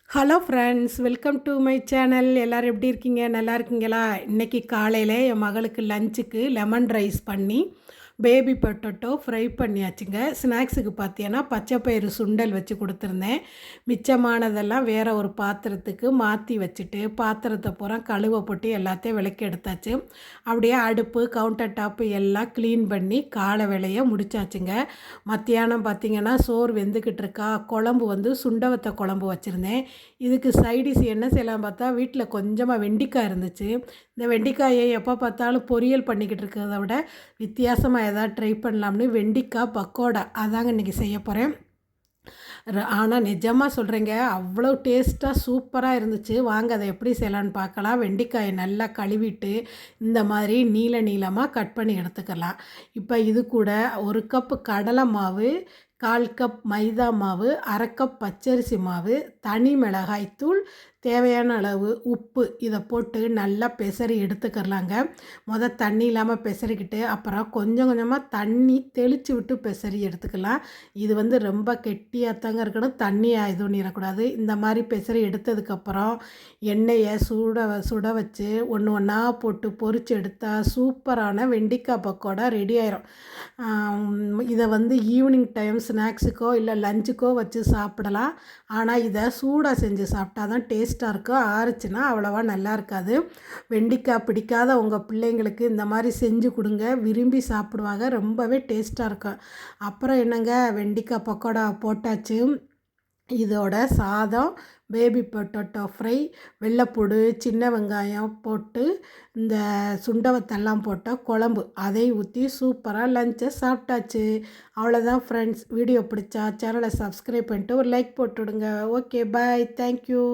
Hello friends, welcome to my channel. எல்லோரும் எப்படி இருக்கீங்க? நல்லா இருக்கீங்களா? இன்றைக்கி காலையில் என் மகளுக்கு லஞ்சுக்கு லெமன் ரைஸ் பண்ணி பேபி பொட்டேட்டோ ஃப்ரை பண்ணியாச்சுங்க. ஸ்நாக்ஸுக்கு பார்த்தீங்கன்னா பச்சைப்பயிறு சுண்டல் வச்சு கொடுத்துருந்தேன். மிச்சமானதெல்லாம் வேறு ஒரு பாத்திரத்துக்கு மாற்றி வச்சுட்டு பாத்திரத்தை பூரா கழுவ போட்டு எல்லாத்தையும் விளக்கி எடுத்தாச்சு. அப்படியே அடுப்பு கவுண்டர் டாப்பு எல்லாம் க்ளீன் பண்ணி காலை வேலையை முடிச்சாச்சுங்க. மத்தியானம் பார்த்திங்கன்னா சோறு வெந்துக்கிட்டு இருக்கா. குழம்பு வந்து சுண்டவத்தை குழம்பு வச்சுருந்தேன். இதுக்கு சைடிஷ் என்ன செய்யலாம் பார்த்தா வீட்டில் கொஞ்சமாக வெண்டைக்காய் இருந்துச்சு. இந்த வெண்டைக்காயை எப்போ பார்த்தாலும் பொரியல் பண்ணிக்கிட்டு இருக்கிறத விட வித்தியாசமாக எதாவது ட்ரை பண்ணலாம்னு வெண்டைக்காய் பக்கோடா அதாங்க இன்றைக்கி செய்ய போகிறேன். ஆனால் நிஜமாக சொல்கிறேங்க, அவ்வளோ டேஸ்ட்டாக சூப்பராக இருந்துச்சு. வாங்க அதை எப்படி செய்யலான்னு பார்க்கலாம். வெண்டைக்காயை நல்லா கழுவிட்டு இந்த மாதிரி நீள நீளமாக கட் பண்ணி எடுத்துக்கலாம். இப்போ இது கூட 1 கப்பு கடலை மாவு, 1/4 கப் மைதா மாவு, 1/2 கப் பச்சரிசி மாவு, தனி மிளகாய் தூள், தேவையான அளவு உப்பு இதை போட்டு நல்லா பெசரி எடுத்துக்கிறலாங்க. தண்ணி இல்லாமல் பெசரிக்கிட்டு அப்புறம் கொஞ்சம் கொஞ்சமாக தண்ணி தெளித்து விட்டு பெசரி எடுத்துக்கலாம். இது வந்து ரொம்ப கெட்டியாகத்தாங்க இருக்கணும், தண்ணி எதுவும் இருக்கக்கூடாது. இந்த மாதிரி பெசரி எடுத்ததுக்கப்புறம் எண்ணெயை சுட வச்சு ஒன்று ஒன்றா போட்டு பொரித்து எடுத்தால் சூப்பரான வெண்டைக்காய் பக்கோடா ரெடி ஆயிரும். இதை வந்து ஈவினிங் டைம் ஸ்நாக்ஸுக்கோ இல்லை லஞ்சுக்கோ வச்சு சாப்பிடலாம். ஆனால் இதை சூடாக செஞ்சு சாப்பிட்டா தான் டேஸ்ட்டாக இருக்கும். ஆறுச்சுன்னா அவ்வளோவா நல்லா இருக்காது. வெண்டைக்காய் பிடிக்காத உங்கள் பிள்ளைங்களுக்கு இந்த மாதிரி செஞ்சு கொடுங்க, விரும்பி சாப்பிடுவாங்க. ரொம்பவே டேஸ்ட்டாக இருக்கும். அப்புறம் என்னங்க, வெண்டைக்காய் பக்கோடா போட்டாச்சு. இதோட சாதம், பேபி பொட்டேட்டோ ஃப்ரை, வெள்ளைப்பூடு, சின்ன வெங்காயம் போட்டு இந்த சுண்டவத்தெல்லாம் போட்ட குழம்பு அதையும் ஊற்றி சூப்பராக லஞ்சை சாப்பிட்டாச்சு. அவ்வளோதான் ஃப்ரெண்ட்ஸ். வீடியோ பிடிச்சா சேனலை சப்ஸ்கிரைப் பண்ணிட்டு ஒரு லைக் போட்டுவிடுங்க. ஓகே, பாய், தேங்க்யூ.